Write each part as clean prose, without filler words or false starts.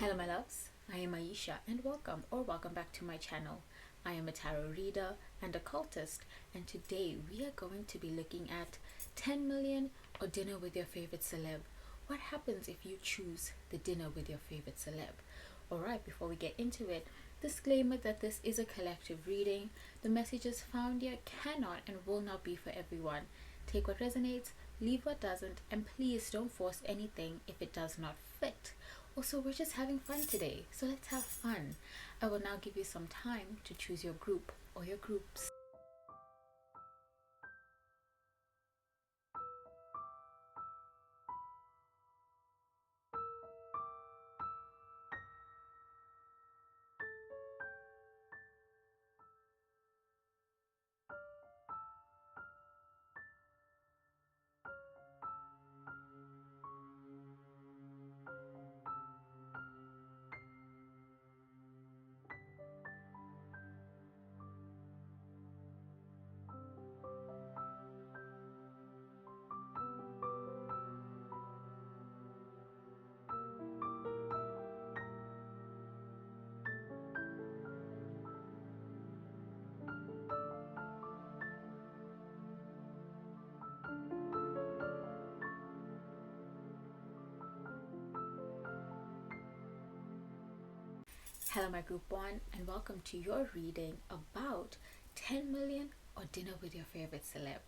Hello my loves, I am Aisha and welcome back to my channel. I am a tarot reader and occultist, and today we are going to be looking at 10 million or dinner with your favorite celeb. What happens if you choose the dinner with your favorite celeb? Alright, before we get into it, disclaimer that this is a collective reading. The messages found here cannot and will not be for everyone. Take what resonates, leave what doesn't, and please don't force anything if it does not fit. Also, we're just having fun today, so let's have fun. I will now give you some time to choose your group or your groups. Hello my group one, and welcome to your reading about 10 million or dinner with your favorite celeb.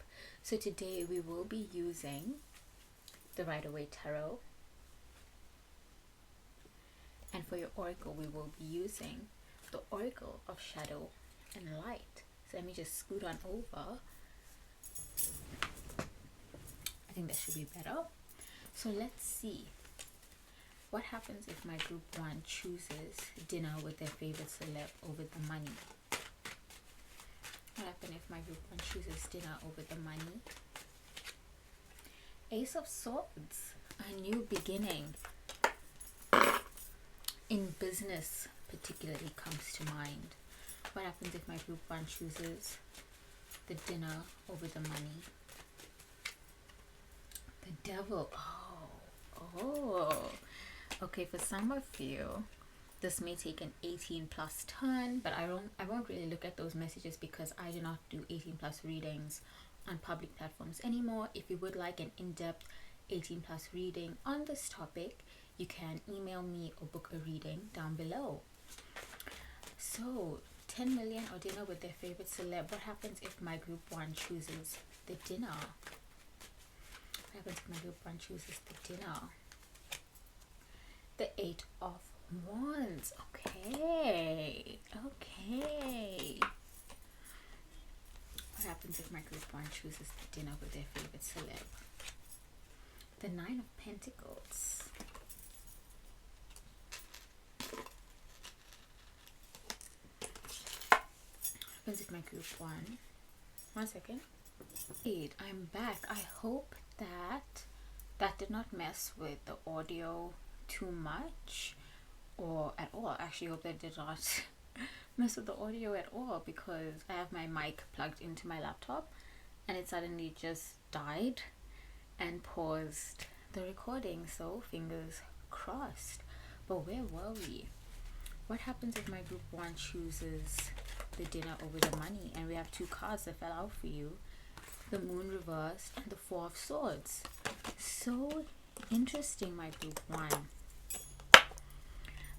So today we will be using the Rider-Waite Tarot, and for your oracle we will be using the Oracle of Shadow and Light. So let me just scoot on over. I think that should be better. So let's see what happens if my group one chooses dinner with their favorite celeb over the money. What happens if my group one chooses dinner over the money? Ace of Swords, a new beginning in business particularly comes to mind. What happens if my group one chooses the dinner over the money? The Devil. Oh. Okay, for some of you, this may take an 18 plus turn, but I won't really look at those messages because I do not do 18 plus readings on public platforms anymore. If you would like an in-depth 18 plus reading on this topic, you can email me or book a reading down below. So 10 million or dinner with their favorite celeb. What happens if my group one chooses the dinner? What happens if my group one chooses the dinner? The Eight of Wands. Okay. What happens if my group one chooses the dinner with their favorite celeb? The Nine of Pentacles. What happens if my group one? 1 second. I'm back. I hope that did not mess with the audio too much or at all. I actually hope that did not mess with the audio at all, because I have my mic plugged into my laptop and it suddenly just died and paused the recording, so fingers crossed. But where were we? What happens if my group one chooses the dinner over the money? And we have two cards that fell out for you, the Moon reversed and the Four of Swords. So interesting, my group one.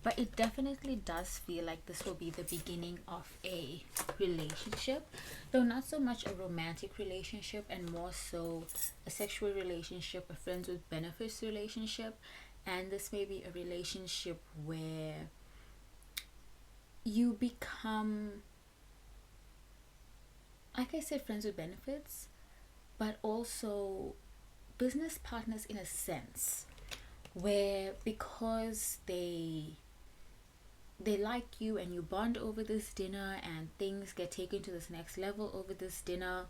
But it definitely does feel like this will be the beginning of a relationship, though not so much a romantic relationship and more so a sexual relationship, a friends with benefits relationship. And this may be a relationship where you become, like I said, friends with benefits, but also business partners in a sense, where because they like you and you bond over this dinner and things get taken to this next level over this dinner,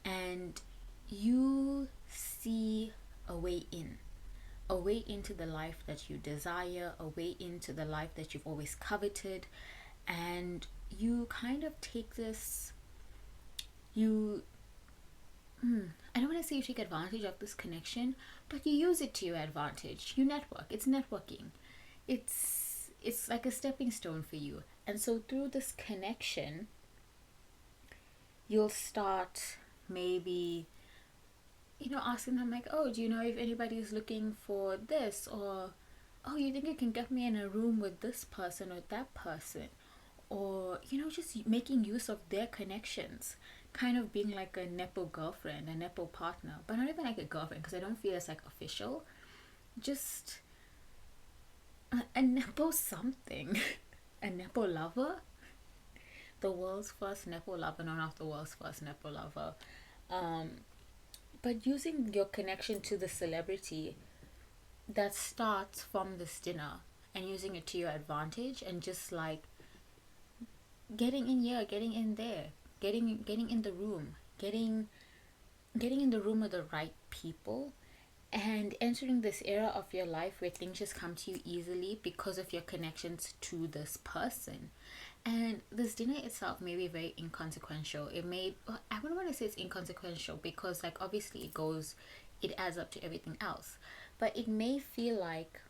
and you see a way into the life that you desire, a way into the life that you've always coveted, and you kind of take this, I don't want to say you take advantage of this connection, but you use it to your advantage. You network. It's networking. It's it's like a stepping stone for you. And so through this connection, you'll start maybe, asking them like, oh, do you know if anybody's looking for this? Or, oh, you think you can get me in a room with this person or that person? Or, just making use of their connections, kind of being like a nepo girlfriend, a nepo partner, but not even like a girlfriend, because I don't feel it's like official. Just a nepo something. A nepo lover, the world's first nepo lover, no, not the world's first nepo lover. But using your connection to the celebrity that starts from this dinner, and using it to your advantage, and just like getting in here, getting in there, getting in the room, getting in the room with the right people, and entering this era of your life where things just come to you easily because of your connections to this person. And this dinner itself may be very inconsequential. I wouldn't want to say it's inconsequential, because like obviously it adds up to everything else. But it may feel like,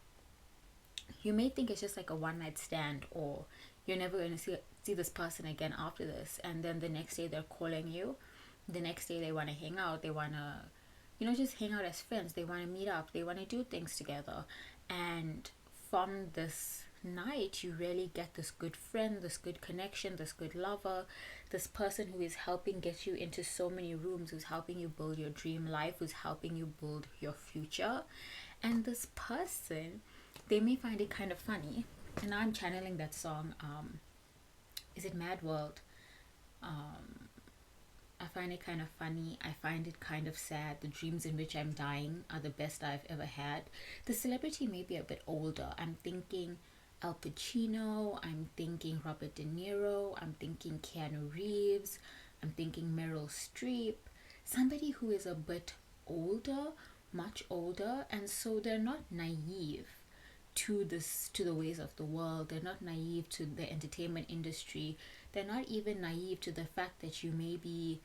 you may think it's just like a one night stand, or you're never going to see this person again after this. And then the next day they're calling you. The next day they want to hang out. They want to, just hang out as friends. They want to meet up. They want to do things together. And from this night, you really get this good friend, this good connection, this good lover, this person who is helping get you into so many rooms, who's helping you build your dream life, who's helping you build your future. And this person, they may find it kind of funny. And I'm channeling that song, is it Mad World? I find it kind of funny. I find it kind of sad. The dreams in which I'm dying are the best I've ever had. The celebrity may be a bit older. I'm thinking Al Pacino. I'm thinking Robert De Niro. I'm thinking Keanu Reeves. I'm thinking Meryl Streep. Somebody who is a bit older, much older, and so they're not naive to the ways of the world. They're not naive to the entertainment industry. They're not even naive to the fact that you may be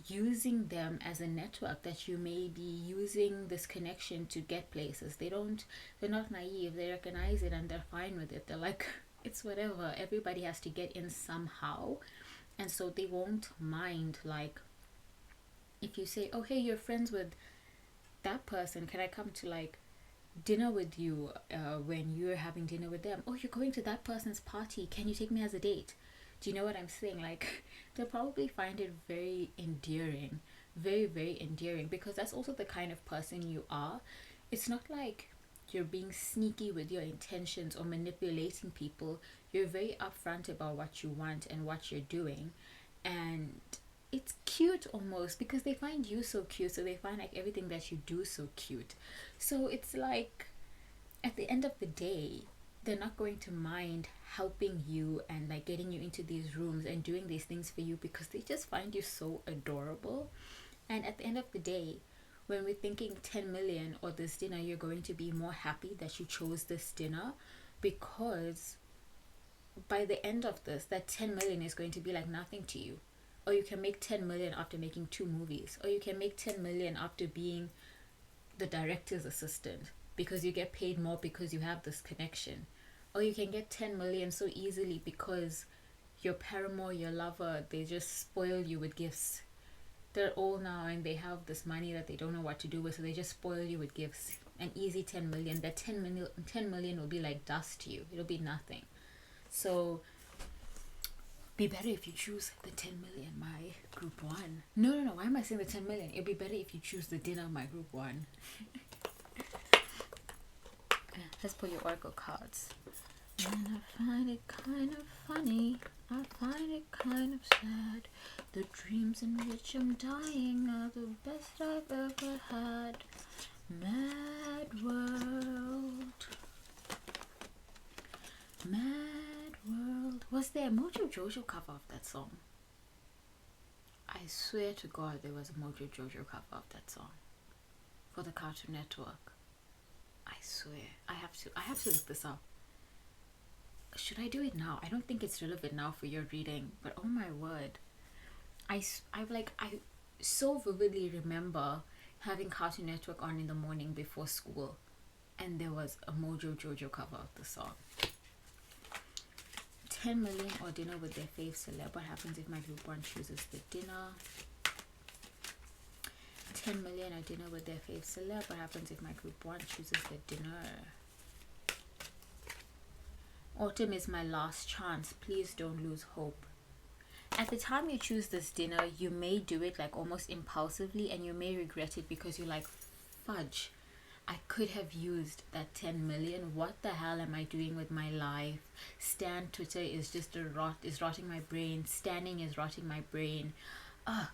using them as a network, that you may be using this connection to get places. They're not naive. They recognize it and they're fine with it. They're like, it's whatever. Everybody has to get in somehow. And so they won't mind, like, if you say, oh, hey, you're friends with that person, can I come to like dinner with you when you're having dinner with them? Oh, you're going to that person's party, can you take me as a date? Do you know what I'm saying? Like, they'll probably find it very endearing, very, very endearing, because that's also the kind of person you are. It's not like you're being sneaky with your intentions or manipulating people. You're very upfront about what you want and what you're doing. And it's cute almost, because they find you so cute, so they find like everything that you do so cute. So it's like, at the end of the day, they're not going to mind helping you and like getting you into these rooms and doing these things for you, because they just find you so adorable. And at the end of the day, when we're thinking 10 million or this dinner, you're going to be more happy that you chose this dinner, because by the end of this, that 10 million is going to be like nothing to you. Or you can make 10 million after making 2 movies, or you can make 10 million after being the director's assistant, because you get paid more because you have this connection. Or you can get 10 million so easily because your paramour, your lover, they just spoil you with gifts. They're old now and they have this money that they don't know what to do with, so they just spoil you with gifts. An easy 10 million. That 10 million will be like dust to you. It'll be nothing. So be better if you choose the 10 million, my group one. No. Why am I saying the 10 million? It'll be better if you choose the dinner, my group one. Let's pull your oracle cards. And I find it kind of funny. I find it kind of sad. The dreams in which I'm dying are the best I've ever had. Mad world. Mad world. Was there a Mojo Jojo cover of that song? I swear to God there was a Mojo Jojo cover of that song for the Cartoon Network. I swear. I have to look this up. Should I do it now? I don't think it's relevant now for your reading, but oh my word. I so vividly remember having Cartoon Network on in the morning before school, and there was a Mojo Jojo cover of the song. 10 million or dinner with their fave celeb. What happens if my group one chooses the dinner? 10 million or dinner with their fave celeb. What happens if my group one chooses the dinner? Autumn is my last chance. Please don't lose hope. At the time you choose this dinner, you may do it like almost impulsively, and you may regret it because you're like, fudge, I could have used that 10 million. What the hell am I doing with my life? Stan Twitter is just is rotting my brain. Standing is rotting my brain. I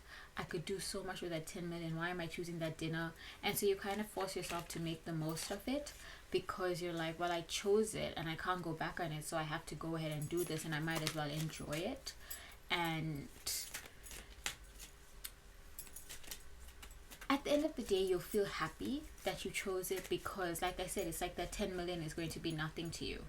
could do so much with that 10 million. Why am I choosing that dinner? And so you kind of force yourself to make the most of it, because you're like, well, I chose it and I can't go back on it, so I have to go ahead and do this, and I might as well enjoy it. And at the end of the day, you'll feel happy that you chose it, because like I said, it's like that 10 million is going to be nothing to you.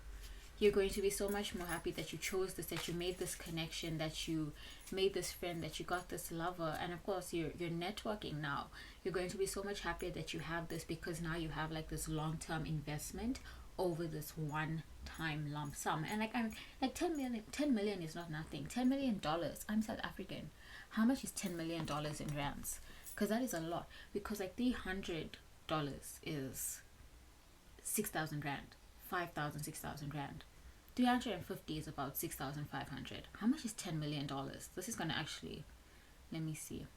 You're going to be so much more happy that you chose this, that you made this connection, that you made this friend, that you got this lover, and of course you're networking now. You're going to be so much happier that you have this, because now you have like this long-term investment over this one-time lump sum. And I'm like 10 million is not nothing. $10 million. I'm South African. How much is $10 million in rands? Because that is a lot. Because like $300 is 6,000 rand. 5,000, 6,000 rand. 350 is about 6,500. How much is $10 million? This is gonna actually, let me see.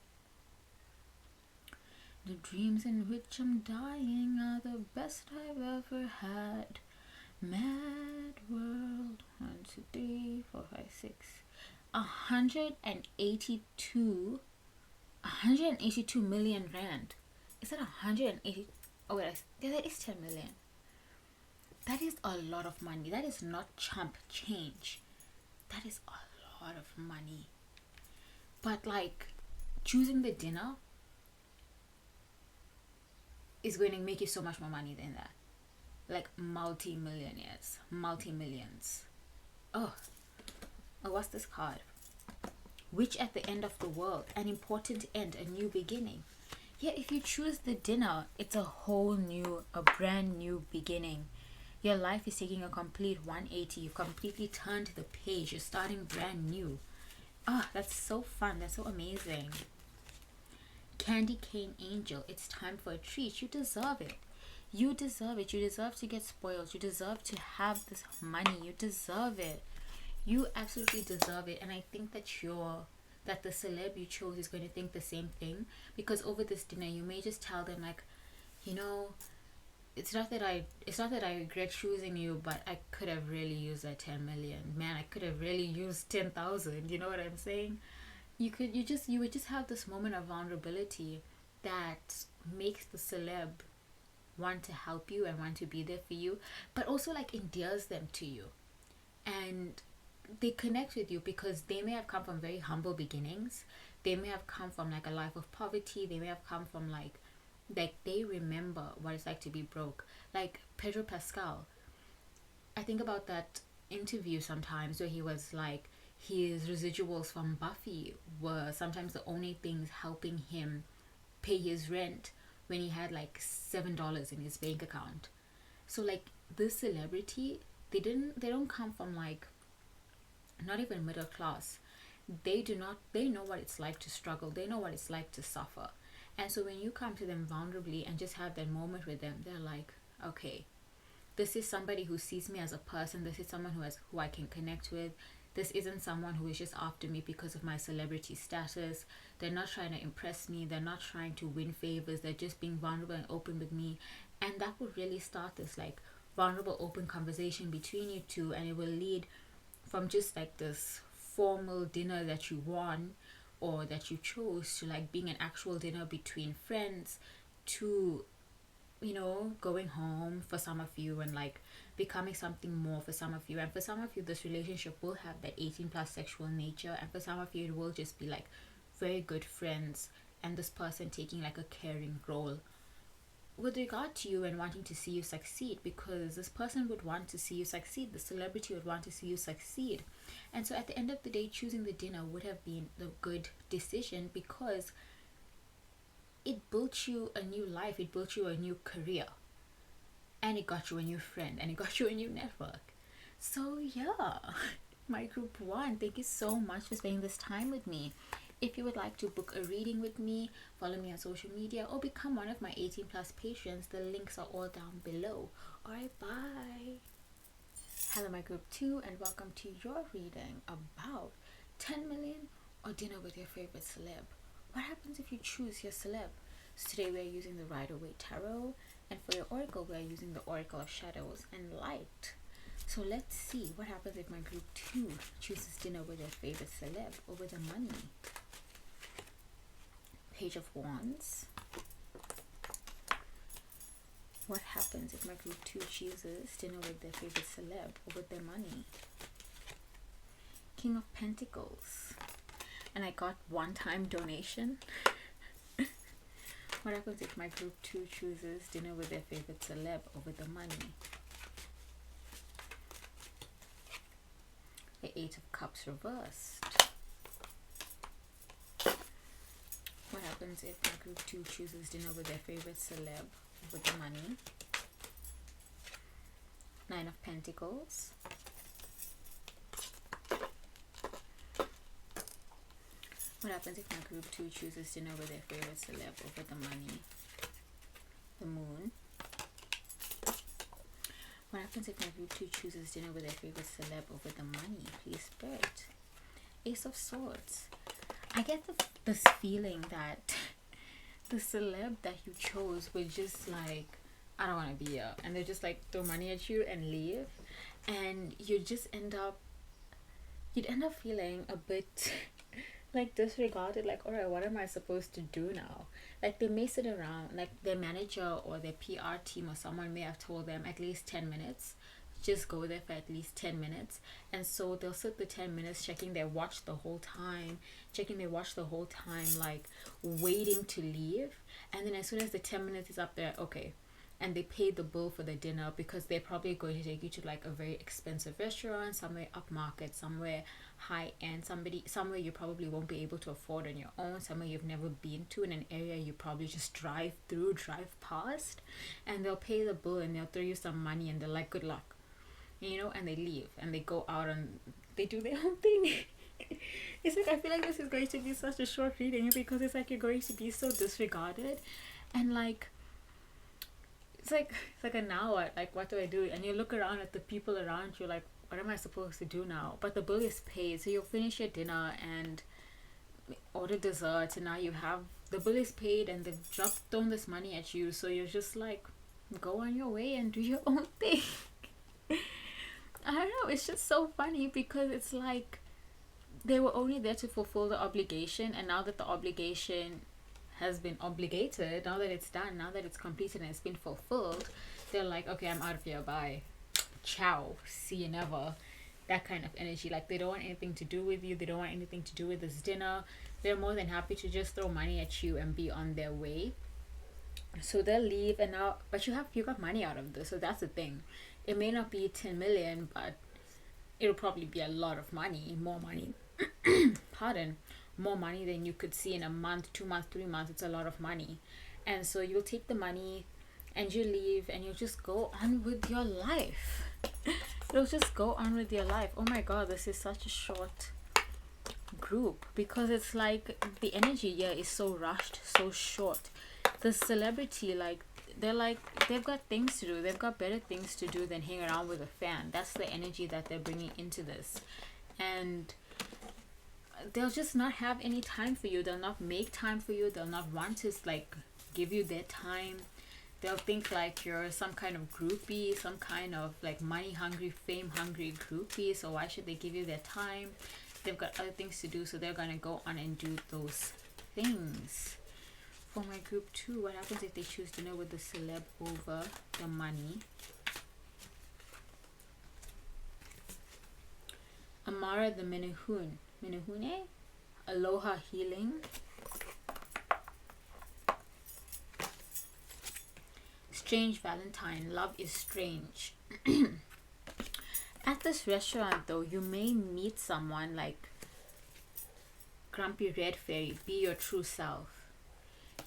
The dreams in which I'm dying are the best I've ever had. Mad world. 1, 2, 3, 4, 5, 6. 182 million rand. Is that 180? Oh wait, yeah, that is 10 million. That is a lot of money. That is not chump change. That is a lot of money. But like, choosing the dinner is going to make you so much more money than that. Like multi-millionaires, multi-millions. Oh, what's this card? Which at the end of the world, an important end, a new beginning. Yeah, if you choose the dinner, it's a brand new beginning. Your life is taking a complete 180. You've completely turned the page. You're starting brand new. That's so fun. That's so amazing. Candy cane angel. It's time for a treat. You deserve it. You deserve it. You deserve to get spoiled. You deserve to have this money. You deserve it. You absolutely deserve it. And I think that the celeb you chose is going to think the same thing, because over this dinner you may just tell them like, you know, it's not that I regret choosing you, but I could have really used that 10 million. Man, I could have really used 10,000. You know what I'm saying? You would just have this moment of vulnerability that makes the celeb want to help you and want to be there for you, but also like endears them to you. And they connect with you because they may have come from very humble beginnings. They may have come from like a life of poverty. They may have come from like they remember what it's like to be broke. Like Pedro Pascal, I think about that interview sometimes where he was like, his residuals from Buffy were sometimes the only things helping him pay his rent when he had like $7 in his bank account. So like this celebrity, they don't come from like not even middle class. They know what it's like to struggle. They know what it's like to suffer. And so when you come to them vulnerably and just have that moment with them, they're like, okay, this is somebody who sees me as a person. This is someone who I can connect with. This isn't someone who is just after me because of my celebrity status. They're not trying to impress me. They're not trying to win favors. They're just being vulnerable and open with me. And that will really start this like vulnerable, open conversation between you two. And it will lead from just like this formal dinner that you won or that you chose to like being an actual dinner between friends, to, you know, going home for some of you and like becoming something more for some of you. And for some of you, this relationship will have that 18 plus sexual nature, and for some of you it will just be like very good friends and this person taking like a caring role with regard to you and wanting to see you succeed, because this person would want to see you succeed. The celebrity would want to see you succeed. And so at the end of the day, choosing the dinner would have been the good decision, because it built you a new life, it built you a new career, and it got you a new friend, and it got you a new network. So yeah, My group one, thank you so much for spending this time with me. If you would like to book a reading with me, follow me on social media, or become one of my 18 plus patrons, the links are all down below. Alright, bye. Hello, my group two, and welcome to your reading about 10 million or dinner with your favorite celeb. What happens if you choose your celeb? So today we are using the Rider-Waite Tarot, and for your oracle, we are using the Oracle of Shadows and Light. So let's see what happens if my group two chooses dinner with their favorite celeb over the money. Page of Wands. What happens if my group two chooses dinner with their favorite celeb over their money? King of Pentacles. And I got one-time donation. What happens if my group two chooses dinner with their favorite celeb over the money? The Eight of Cups reversed. What happens if my group two chooses dinner with their favorite celeb over the money? Nine of Pentacles. What happens if my group two chooses dinner with their favorite celeb over the money? The Moon. What happens if my group two chooses dinner with their favorite celeb over the money? Please, Spirit. Ace of Swords. I get this feeling that the celeb that you chose will just like, I don't want to be here, and they just like throw money at you and leave, and you'd end up feeling a bit like disregarded, like, all right, what am I supposed to do now? Like, they may sit around, like their manager or their PR team or someone may have told them at least 10 minutes, just go there for at least 10 minutes, and so they'll sit the 10 minutes checking their watch the whole time, like waiting to leave, and then as soon as the 10 minutes is up there, okay, and they pay the bill for the dinner because they're probably going to take you to like a very expensive restaurant, somewhere upmarket, somewhere high end, somewhere you probably won't be able to afford on your own, somewhere you've never been to, in an area you probably just drive past, and they'll pay the bill and they'll throw you some money and they're like, good luck, you know, and they leave and they go out and they do their own thing. It's like, I feel like this is going to be such a short reading because it's like you're going to be so disregarded, and like it's like an hour, like what do I do? And you look around at the people around you like, what am I supposed to do now? But the bill is paid, so you'll finish your dinner and order dessert, and now you have the bill is paid and they've thrown this money at you, so you're just like, go on your way and do your own thing. I don't know, it's just so funny because it's like they were only there to fulfill the obligation, and now that the obligation has been obligated, now that it's done, now that it's completed and it's been fulfilled, they're like, okay, I'm out of here, bye, ciao, see you never. That kind of energy, like they don't want anything to do with you, they don't want anything to do with this dinner. They're more than happy to just throw money at you and be on their way. So they'll leave, and now, but you got money out of this, so that's the thing. It may not be 10 million, but it'll probably be a lot of money, more money pardon, more money than you could see in a month, 2 months, 3 months. It's a lot of money, and so you'll take the money and you leave and you'll just go on with your life. You'll just go on with your life. Oh my god, this is such a short group because it's like the energy here is so rushed, so short. The celebrity, like they've got things to do, they've got better things to do than hang around with a fan. That's the energy that they're bringing into this, and they'll just not have any time for you. They'll not make time for you. They'll not want to like give you their time. They'll think like you're some kind of groupie, some kind of like money hungry, fame hungry groupie, so why should they give you their time? They've got other things to do, so they're gonna go on and do those things. For my group two, what happens if they choose dinner with the celeb over the money? Amara the Menehune, Aloha Healing, Strange Valentine, Love is Strange. At this restaurant though, you may meet someone like Grumpy Red Fairy, be your true self.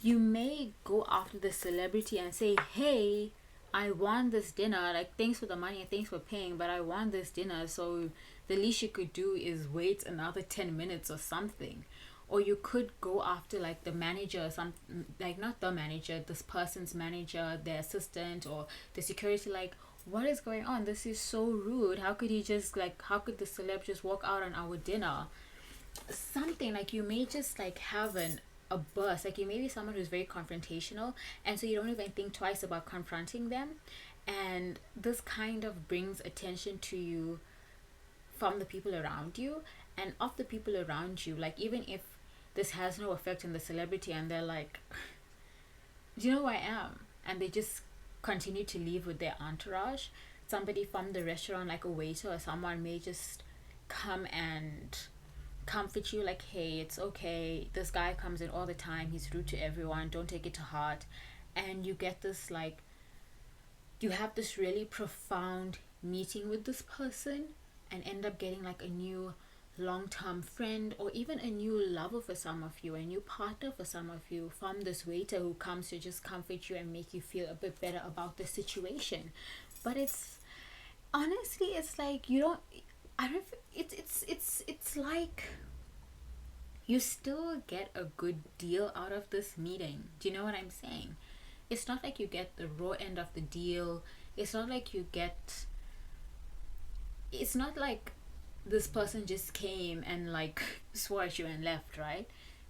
You may go after the celebrity and say, hey, I want this dinner, like thanks for the money and thanks for paying, but I want this dinner, so the least you could do is wait another 10 minutes or something. Or you could go after like the manager or some, like not the manager, this person's manager, their assistant or the security, like what is going on? This is so rude. How could he just like, how could the celeb just walk out on our dinner? Something like you may just like have a burst, like you may be someone who's very confrontational, and so you don't even think twice about confronting them, and this kind of brings attention to you from the people around you. And of the people around you, like even if this has no effect on the celebrity and they're like, do you know who I am, and they just continue to leave with their entourage, somebody from the restaurant, like a waiter or someone, may just come and comfort you, like, hey, it's okay, this guy comes in all the time, he's rude to everyone, don't take it to heart. And you get this like, you have this really profound meeting with this person and end up getting like a new long-term friend, or even a new lover for some of you, a new partner for some of you, from this waiter who comes to just comfort you and make you feel a bit better about the situation. But it's honestly, it's like you don't, I don't, it's like you still get a good deal out of this meeting. Do you know what I'm saying? It's not like you get the raw end of the deal. It's not like you get, it's not like this person just came and like swore at you and left, right?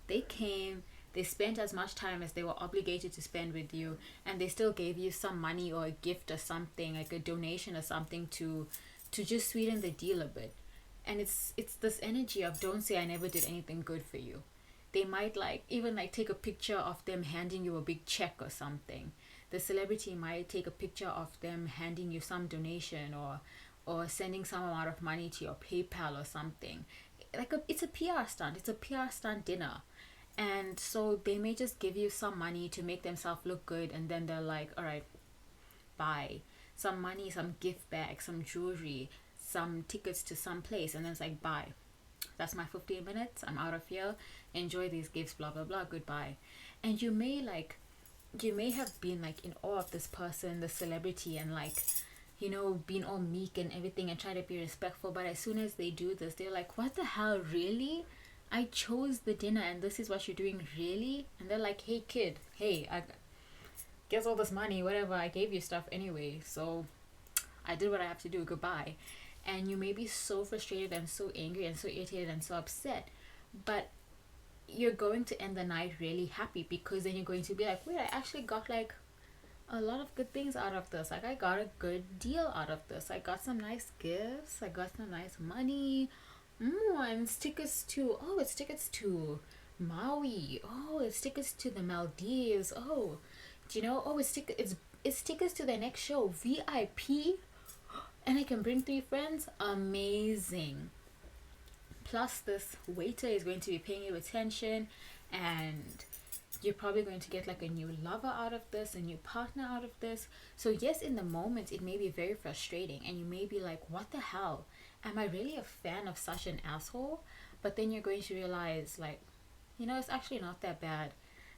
They came, they spent as much time as they were obligated to spend with you, and they still gave you some money or a gift or something, like a donation or something, to just sweeten the deal a bit. And it's this energy of, don't say I never did anything good for you. They might like even like take a picture of them handing you a big check or something. The celebrity might take a picture of them handing you some donation, or sending some amount of money to your PayPal or something. Like it's a PR stunt. It's a PR stunt dinner. And so they may just give you some money to make themselves look good, and then they're like, all right, bye. Some money, some gift bag, some jewelry, some tickets to some place, and then it's like, bye. That's my 15 minutes. I'm out of here. Enjoy these gifts, blah blah blah, goodbye. And you may have been like in awe of this person, the celebrity, and like, you know, being all meek and everything and try to be respectful. But as soon as they do this, they're like, what the hell, really? I chose the dinner and this is what you're doing, really? And they're like, hey kid, hey, I guess all this money, whatever, I gave you stuff anyway, so I did what I have to do, goodbye. And you may be so frustrated and so angry and so irritated and so upset, but you're going to end the night really happy, because then you're going to be like, wait, I actually got like a lot of good things out of this. Like I got a good deal out of this. I got some nice gifts, I got some nice money. And it's tickets to, oh, it's tickets to Maui. Oh, it's tickets to the Maldives. Oh, do you know, oh, it's tickets to the next show, VIP, and I can bring 3 friends. Amazing. Plus this waiter is going to be paying you attention, and you're probably going to get like a new lover out of this, a new partner out of this. So yes, in the moment it may be very frustrating, and you may be like, what the hell, am I really a fan of such an asshole? But then you're going to realize, like, you know, it's actually not that bad.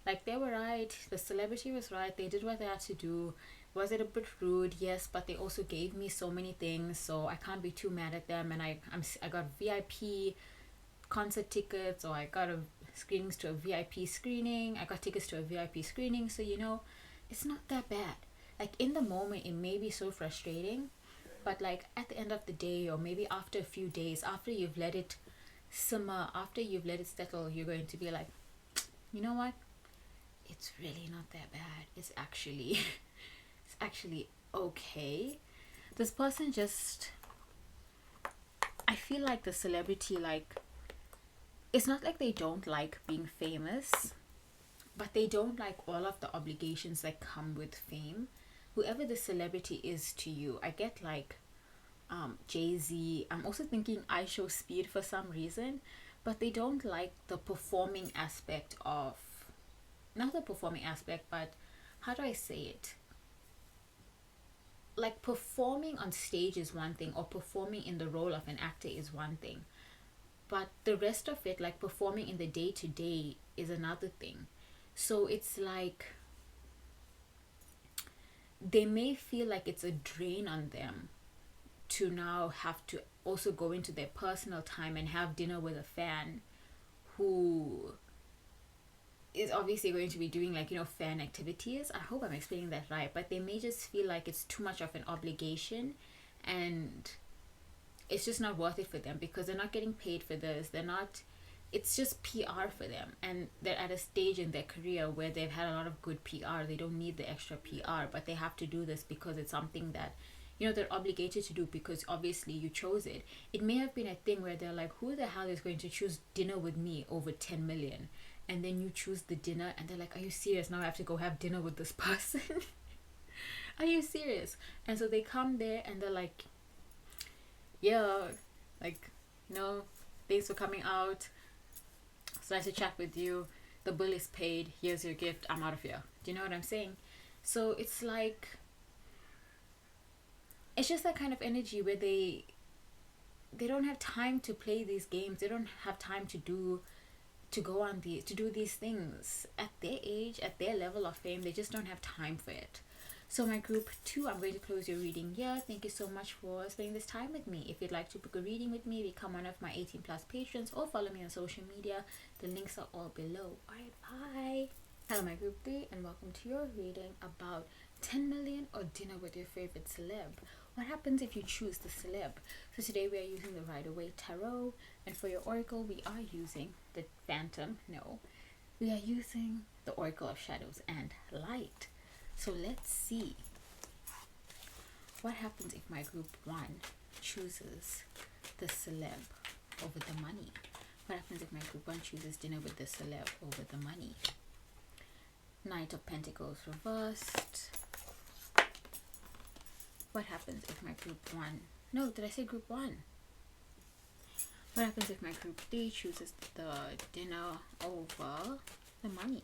Like, they were right, the celebrity was right, they did what they had to do. Was it a bit rude? Yes, but they also gave me so many things, so I can't be too mad at them. And I got VIP concert tickets, or I got a screenings to a VIP screening. I got tickets to a VIP screening, so you know, it's not that bad. Like in the moment it may be so frustrating, but like at the end of the day, or maybe after a few days, after you've let it simmer, after you've let it settle, you're going to be like, you know what, it's really not that bad. It's actually it's actually okay. This person just, I feel like the celebrity, like, it's not like they don't like being famous, but they don't like all of the obligations that come with fame. Whoever the celebrity is to you, I get like Jay-Z. I'm also thinking I Show Speed for some reason, but they don't like the performing aspect of, not the performing aspect, but how do I say it? Like performing on stage is one thing, or performing in the role of an actor is one thing, but the rest of it, like performing in the day to day, is another thing. So it's like they may feel like it's a drain on them to now have to also go into their personal time and have dinner with a fan who is obviously going to be doing, like, fan activities. I hope I'm explaining that right, but they may just feel like it's too much of an obligation, and it's just not worth it for them because they're not getting paid for this. They're not, it's just PR for them, and they're at a stage in their career where they've had a lot of good PR. They don't need the extra PR, but they have to do this because it's something that they're obligated to do because obviously you chose it. It may have been a thing where they're like, who the hell is going to choose dinner with me over 10 million? And then you choose the dinner and they're like, are you serious? Now I have to go have dinner with this person? Are you serious? And so they come there and they're like, yeah, like, thanks for coming out. It's nice to chat with you. The bill is paid. Here's your gift. I'm out of here. Do you know what I'm saying? So it's like, it's just that kind of energy where they don't have time to play these games. They don't have time to do these things at their age, at their level of fame. They just don't have time for it. So my group 2, I'm going to close your reading here. Thank you so much for spending this time with me. If you'd like to book a reading with me, become one of my 18 plus patrons or follow me on social media. The links are all below. Alright, bye. Hello my group 3 and welcome to your reading about 10 million or dinner with your favorite celeb. What happens if you choose the celeb? So today we are using the Rider-Waite Tarot, and for your oracle we are using the Phantom. No, we are using the Oracle of Shadows and Light. So let's see what happens if my group 1 chooses the celeb over the money. What happens if my group 1 chooses dinner with the celeb over the money? Knight of Pentacles reversed. What happens if my group 1... No, did I say group 1? What happens if my group 3 chooses the dinner over the money?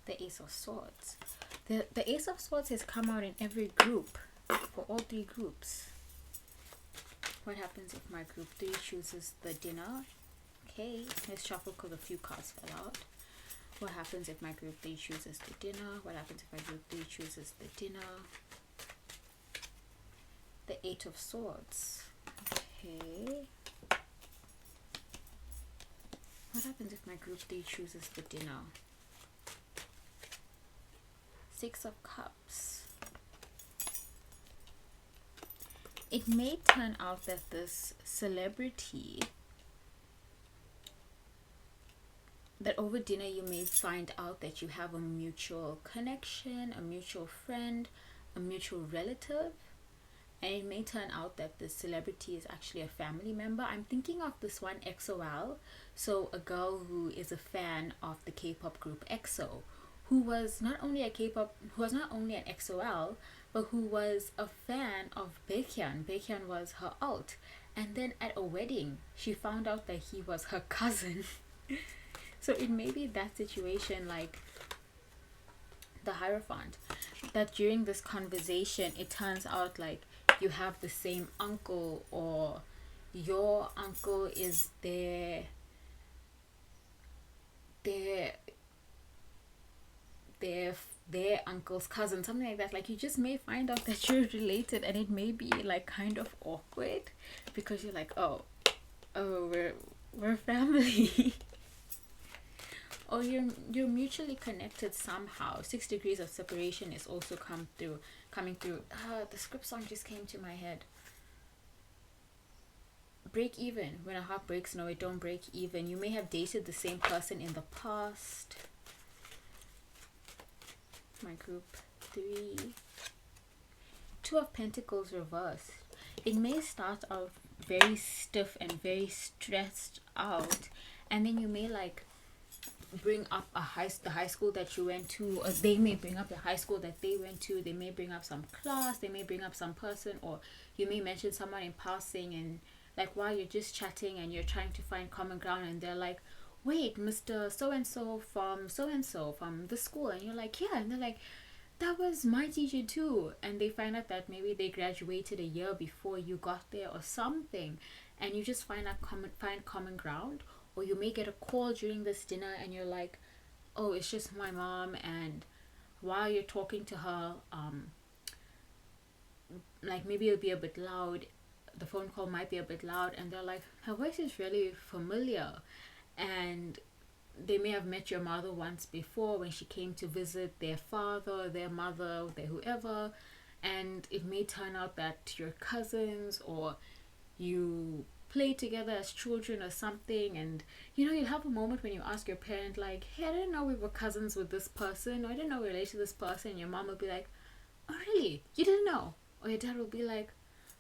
The Ace of Swords. The Ace of Swords has come out in every group, for all 3 groups. What happens if my group 3 chooses the dinner? Okay, let's shuffle because a few cards fell out. What happens if my group 3 chooses the dinner? What happens if my group 3 chooses the dinner? The 8 of Swords. Okay. What happens if my group 3 chooses the dinner? 6 of Cups. It may turn out that this celebrity, that over dinner you may find out that you have a mutual connection, a mutual friend, a mutual relative, and it may turn out that the celebrity is actually a family member. I'm thinking of this one EXO-L, so a girl who is a fan of the K-pop group EXO, who was not only an EXO-L, but who was a fan of Baekhyun. Baekhyun was her alt, and then at a wedding she found out that he was her cousin. So it may be that situation, like the Hierophant, that during this conversation it turns out like you have the same uncle, or your uncle is their uncle's cousin, something like that. Like, you just may find out that you're related, and it may be like kind of awkward because you're like, oh, we're family. Or you're mutually connected somehow. 6 degrees of separation is also coming through. The script song just came to my head. Break even. When a heart breaks, no, it don't break even. You may have dated the same person in the past. My group 3. 2 of Pentacles reversed. It may start out very stiff and very stressed out, and then you may like bring up the high school that you went to, or they may bring up the high school that they went to. They may bring up some class, they may bring up some person, or you may mention someone in passing, and like while you're just chatting and you're trying to find common ground, and they're like, wait, Mr. so-and-so from the school, and you're like, yeah, and they're like, that was my teacher too, and they find out that maybe they graduated a year before you got there or something, and you just find common ground. Or you may get a call during this dinner and you're like, oh, it's just my mom and while you're talking to her, like maybe it'll be a bit loud, the phone call might be a bit loud, and they're like, her voice is really familiar. And they may have met your mother once before when she came to visit their father, their mother, their whoever, and it may turn out that you're cousins, or you play together as children or something. And you'll have a moment when you ask your parent, like, hey, I didn't know we were cousins with this person, or I didn't know we were related to this person. And your mom will be like, oh really, you didn't know? Or your dad will be like,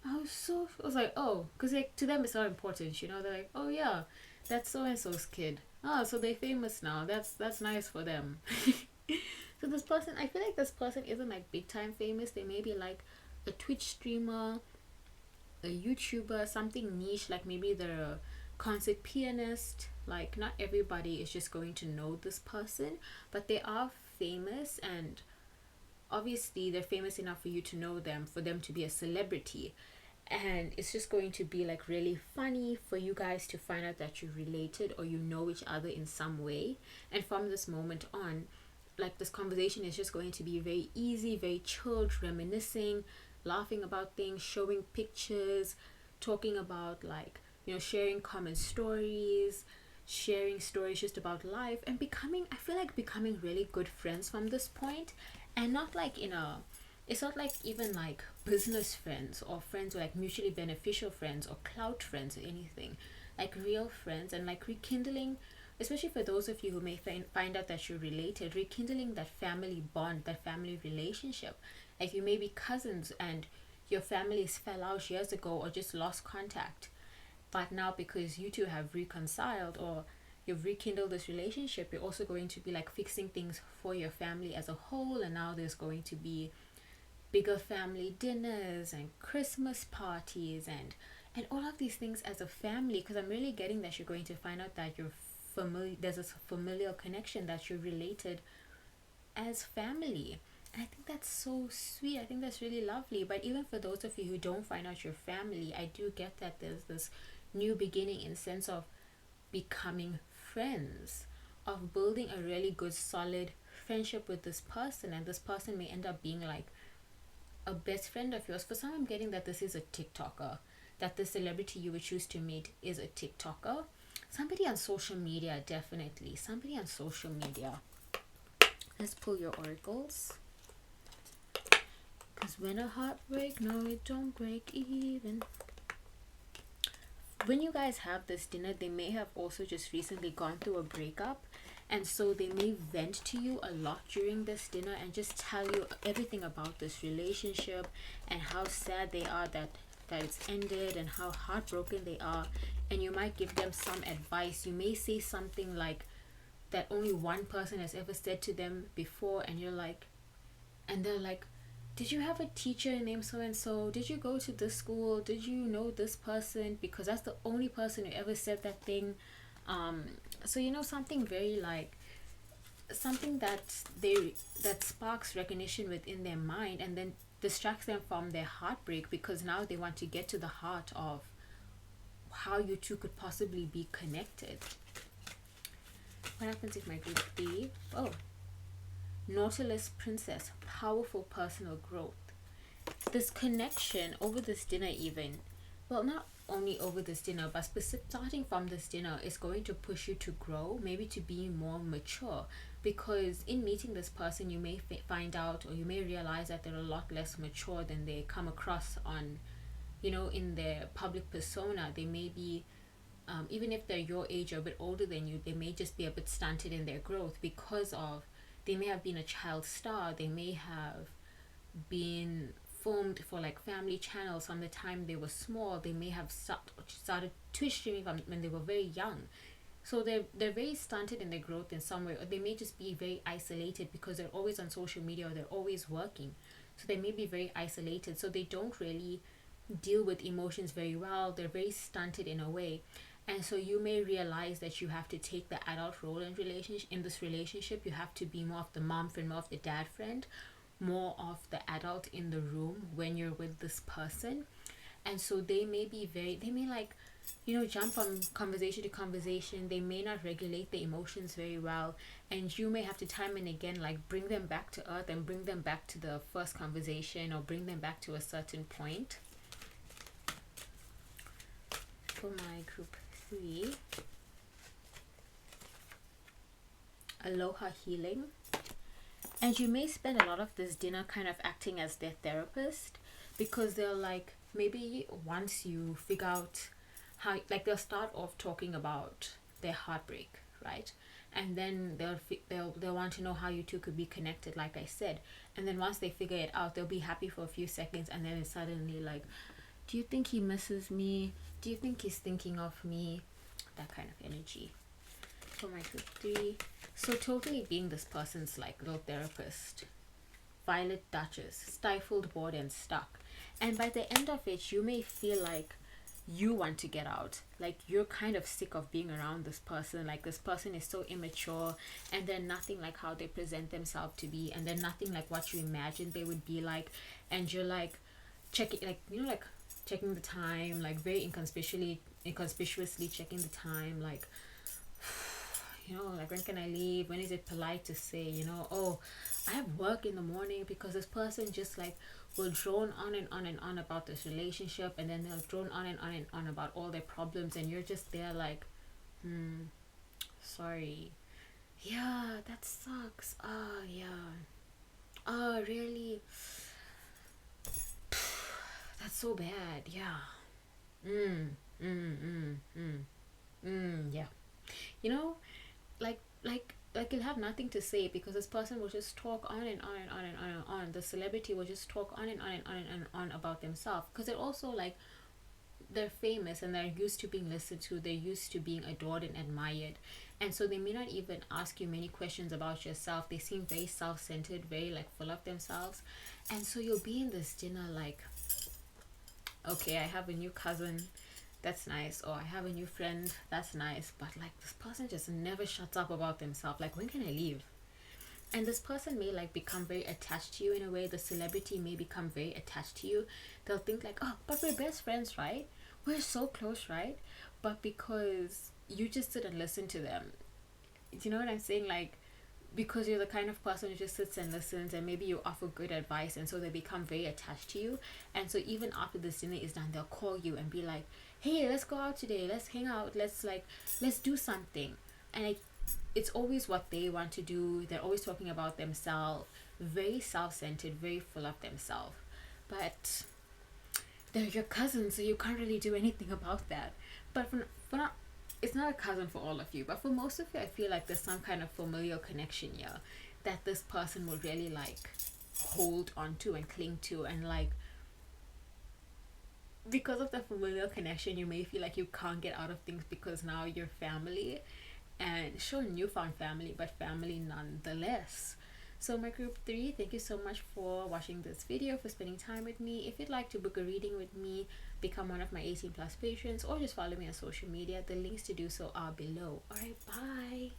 I was like, oh, because like to them it's not important. They're like, oh yeah, that's so and so's kid. Oh, so they're famous now. That's nice for them. So this person, I feel like this person isn't like big time famous. They may be like a Twitch streamer, a YouTuber, something niche, like maybe they're a concert pianist. Like, not everybody is just going to know this person, but they are famous, and obviously they're famous enough for you to know them, for them to be a celebrity. And it's just going to be like really funny for you guys to find out that you're related, or you know each other in some way. And from this moment on, like, this conversation is just going to be very easy, very chilled, reminiscing, laughing about things, showing pictures, talking about, like, sharing common stories, sharing stories just about life, and I feel like becoming really good friends from this point. And not like it's not like even like business friends, or friends, or like mutually beneficial friends, or clout friends, or anything. Like real friends, and like rekindling, especially for those of you who may find out that you're related, rekindling that family bond, that family relationship. Like, you may be cousins and your families fell out years ago, or just lost contact, but now because you two have reconciled, or you've rekindled this relationship, you're also going to be like fixing things for your family as a whole. And now there's going to be bigger family dinners and Christmas parties, and all of these things as a family, because I'm really getting that you're going to find out that you're familiar, there's a familial connection, that you're related as family. And I think that's so sweet. I think that's really lovely. But even for those of you who don't find out your family, I do get that there's this new beginning in sense of becoming friends, of building a really good solid friendship with this person. And this person may end up being like a best friend of yours. For some, I'm getting that this is a TikToker, that the celebrity you would choose to meet is a TikToker, somebody on social media. Definitely somebody on social media. Let's pull your oracles, because when a heart break, no, it don't break even. When you guys have this dinner, they may have also just recently gone through a breakup, and so they may vent to you a lot during this dinner and just tell you everything about this relationship, and how sad they are that it's ended, and how heartbroken they are. And you might give them some advice. You may say something like that only one person has ever said to them before, and they're like, did you have a teacher named so and so? Did you go to this school? Did you know this person? Because that's the only person who ever said that thing. So something very like, something that sparks recognition within their mind, and then distracts them from their heartbreak, because now they want to get to the heart of how you two could possibly be connected. What happens if my group B? Oh, Nautilus Princess, powerful personal growth. This connection over this dinner, even, well, not only over this dinner, but starting from this dinner, is going to push you to grow, maybe to be more mature. Because in meeting this person, you may find out, or you may realize that they're a lot less mature than they come across on, in their public persona. They may be, even if they're your age or a bit older than you, they may just be a bit stunted in their growth, because of, they may have been a child star, they may have been filmed for like family channels from the time they were small, they may have started Twitch streaming when they were very young. So they're very stunted in their growth in some way, or they may just be very isolated because they're always on social media, or they're always working. So they may be very isolated, so they don't really deal with emotions very well. They're very stunted in a way. And so you may realize that you have to take the adult role in this relationship. You have to be more of the mom friend, more of the dad friend, more of the adult in the room when you're with this person. And so they may jump from conversation to conversation. They may not regulate their emotions very well, and you may have to time and again like bring them back to earth and bring them back to the first conversation, or bring them back to a certain point. For my group 3, aloha healing. And you may spend a lot of this dinner kind of acting as their therapist, because they'll like, maybe once you figure out how, like, they'll start off talking about their heartbreak, right? And then they'll want to know how you two could be connected, like I said. And then once they figure it out, they'll be happy for a few seconds, and then it's suddenly like, do you think he misses me? Do you think he's thinking of me? That kind of energy. For my group 3, so totally being this person's like little therapist. Violet Duchess, stifled, bored, and stuck. And by the end of it, you may feel like you want to get out. Like, you're kind of sick of being around this person. Like, this person is so immature, and they're nothing like how they present themselves to be, and they're nothing like what you imagine they would be like. And you're like checking, like, like checking the time, like very inconspicuously checking the time, like, like, when can I leave? When is it polite to say, oh, I have work in the morning? Because this person just like will drone on and on and on about this relationship, and then they'll drone on and on about all their problems, and you're just there like, sorry. Yeah, that sucks. Oh, yeah. Oh, really? That's so bad. Yeah. Yeah. Like you'll have nothing to say, because this person will just talk on and on and on and on and on. The celebrity will just talk on and on and on and on about themselves, because they're also like, they're famous and they're used to being listened to, they're used to being adored and admired, and so they may not even ask you many questions about yourself. They seem very self-centered, very like full of themselves, and so you'll be in this dinner like, okay, I have a new cousin, that's nice, or I have a new friend, that's nice, but like, this person just never shuts up about themselves. Like, when can I leave? And this person may like become very attached to you in a way. The celebrity may become very attached to you. They'll think like, oh, but we're best friends, right? We're so close, right? But because you just sit and listen to them, you know what I'm saying? Like, because you're the kind of person who just sits and listens, and maybe you offer good advice, and so they become very attached to you. And so even after this dinner is done, they'll call you and be like, hey, let's go out today, let's hang out, let's do something. And it's always what they want to do. They're always talking about themselves, very self-centered, very full of themselves. But they're your cousins, so you can't really do anything about that. But for not, it's not a cousin for all of you, but for most of you, I feel like there's some kind of familial connection here that this person will really like hold on to and cling to, and like, because of the familial connection, you may feel like you can't get out of things, because now you're family, and sure, newfound family, but family nonetheless. So my group 3, thank you so much for watching this video, for spending time with me. If you'd like to book a reading with me, become one of my 18+ patrons, or just follow me on social media, the links to do so are below. All right, bye.